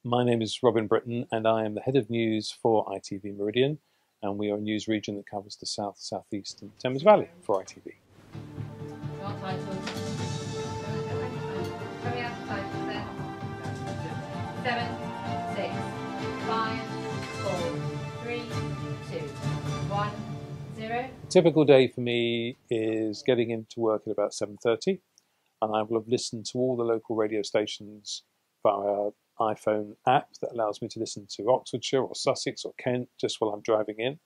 My name is Britton, and I am the head of news for ITV Meridian, and we are a news region that covers the south, southeast, and Thames Valley for ITV. Not titles. Coming out of titles then. 7, 6, 5, 4, 3, 2, 1, 0. A typical day for me is getting into work at about 7:30, and I will have listened to all the local radio stations via iPhone app that allows me to listen to Oxfordshire or Sussex or Kent just while I'm driving in.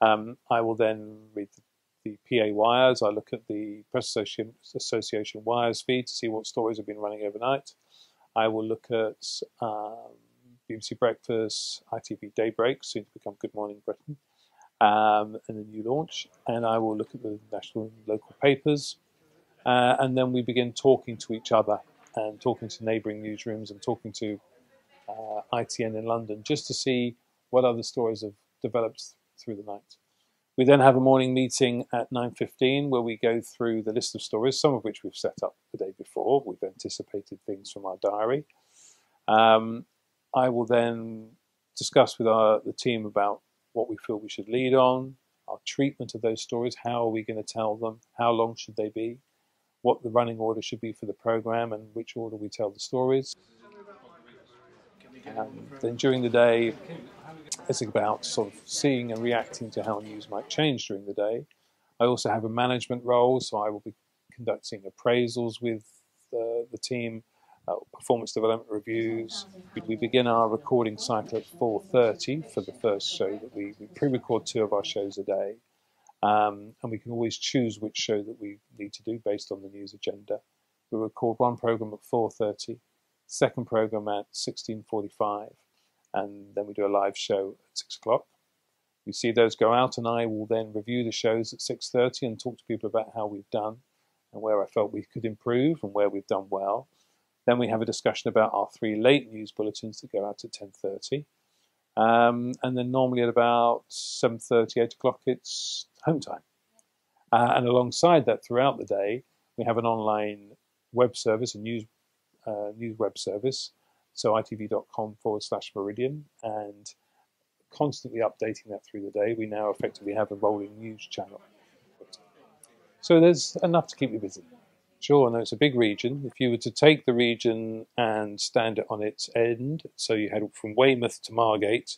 I will then read the PA wires. I look at the Press Association wires feed to see what stories have been running overnight. I will look at BBC Breakfast, ITV Daybreak, soon to become Good Morning Britain, and the new launch. And I will look at the national and local papers. And then we begin talking to each other and talking to neighbouring newsrooms and talking to ITN in London just to see what other stories have developed through the night. We then have a morning meeting at 9:15 where we go through the list of stories, some of which we've set up the day before. We've anticipated things from our diary. I will then discuss with the team about what we feel we should lead on, our treatment of those stories, how are we going to tell them, how long should they be, what the running order should be for the programme, and which order we tell the stories. Then during the day, it's about sort of seeing and reacting to how news might change during the day. I also have a management role, so I will be conducting appraisals with the team, performance development reviews. We begin our recording cycle at 4:30 for the first show that we pre-record 2 of our shows a day. And we can always choose which show that we need to do based on the news agenda. We record one programme at 4:30, second programme at 16:45, and then we do a live show at 6 o'clock. We see those go out, and I will then review the shows at 6:30 and talk to people about how we've done and where I felt we could improve and where we've done well. Then we have a discussion about our 3 late news bulletins that go out at 10:30. And then normally at about 7:30, 8 o'clock, it's home time. And alongside that, throughout the day, we have an online web service, a news web service, so itv.com/Meridian, and constantly updating that through the day. We now effectively have a rolling news channel. So there's enough to keep you busy. Sure, I know it's a big region. If you were to take the region and stand it on its end, so you head from Weymouth to Margate,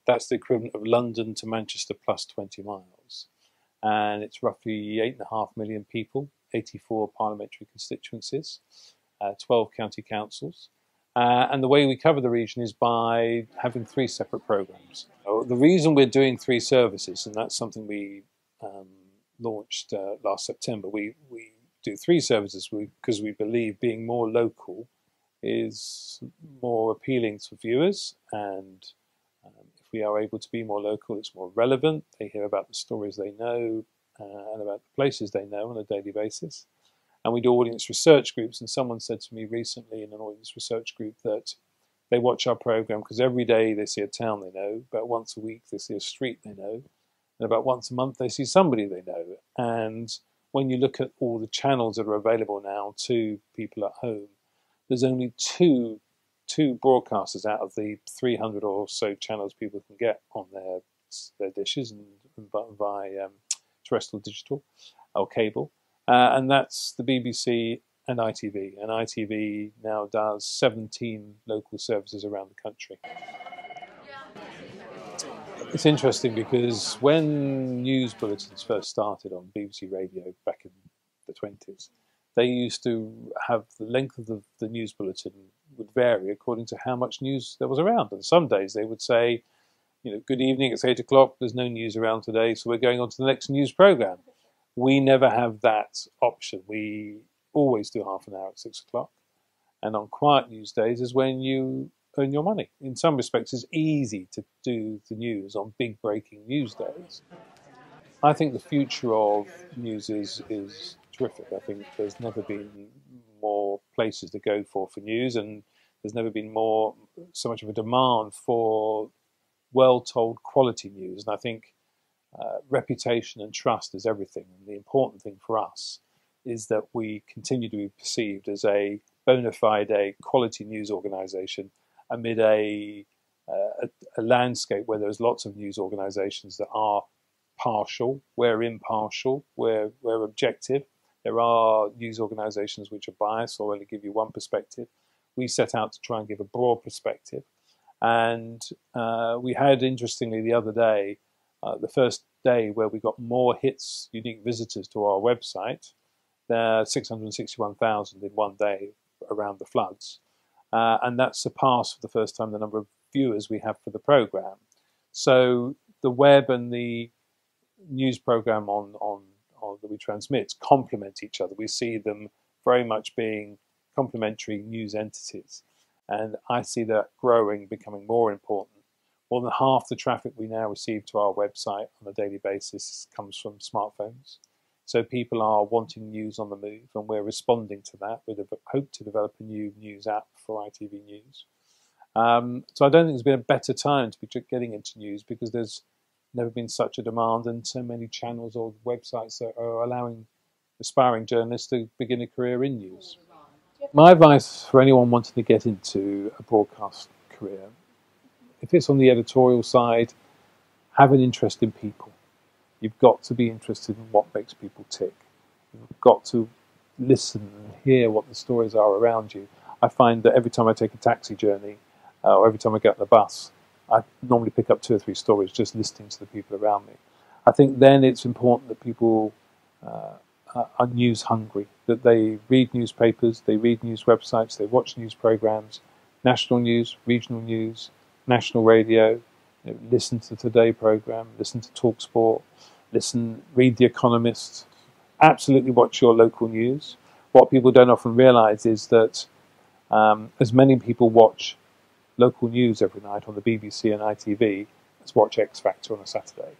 that's the equivalent of London to Manchester plus 20 miles. And it's roughly 8.5 million people, 84 parliamentary constituencies, 12 county councils. And the way we cover the region is by having 3 separate programmes. The reason we're doing 3 services, and that's something we launched last September, we do 3 services because we believe being more local is more appealing to viewers, and if we are able to be more local, it's more relevant. They hear about the stories they know and about the places they know on a daily basis. And we do audience research groups, and someone said to me recently in an audience research group that they watch our programme because every day they see a town they know, about once a week they see a street they know, and about once a month they see somebody they know. And when you look at all the channels that are available now to people at home, there's only two broadcasters out of the 300 or so channels people can get on their dishes and by terrestrial digital or cable. And that's the BBC and ITV. And ITV now does 17 local services around the country. It's interesting because when news bulletins first started on BBC Radio back in the 20s, they used to have the length of the news bulletin would vary according to how much news there was around. And some days they would say, good evening, it's 8 o'clock, there's no news around today, so we're going on to the next news programme. We never have that option. We always do half an hour at 6 o'clock. And on quiet news days is when you earn your money. In some respects, it's easy to do the news on big breaking news days. I think the future of news is terrific. I think there's never been more places to go for news, and there's never been so much of a demand for well-told quality news. And I think reputation and trust is everything. And the important thing for us is that we continue to be perceived as a bona fide quality news organisation amid a landscape where there's lots of news organisations that are partial. We're impartial. We're objective. There are news organisations which are biased or only give you one perspective. We set out to try and give a broad perspective. And we had, interestingly, the other day, the first day where we got more hits, unique visitors to our website. There are 661,000 in one day around the floods. And that surpassed for the first time the number of viewers we have for the programme. So the web and the news programme that we transmit complement each other. We see them very much being complementary news entities. And I see that growing, becoming more important. More than half the traffic we now receive to our website on a daily basis comes from smartphones. So people are wanting news on the move, and we're responding to that. We hope to develop a new news app for ITV News. So I don't think there's been a better time to be getting into news, because there's never been such a demand and so many channels or websites that are allowing aspiring journalists to begin a career in news. My advice for anyone wanting to get into a broadcast career, if it's on the editorial side, have an interest in people. You've got to be interested in what makes people tick. You've got to listen and hear what the stories are around you. I find that every time I take a taxi journey, or every time I get on the bus, I normally pick up 2 or 3 stories just listening to the people around me. I think then it's important that people are news hungry, that they read newspapers, they read news websites, they watch news programs, national news, regional news, national radio, listen to the Today programme, listen to TalkSport, read The Economist, absolutely watch your local news. What people don't often realise is that as many people watch local news every night on the BBC and ITV as watch X Factor on a Saturday.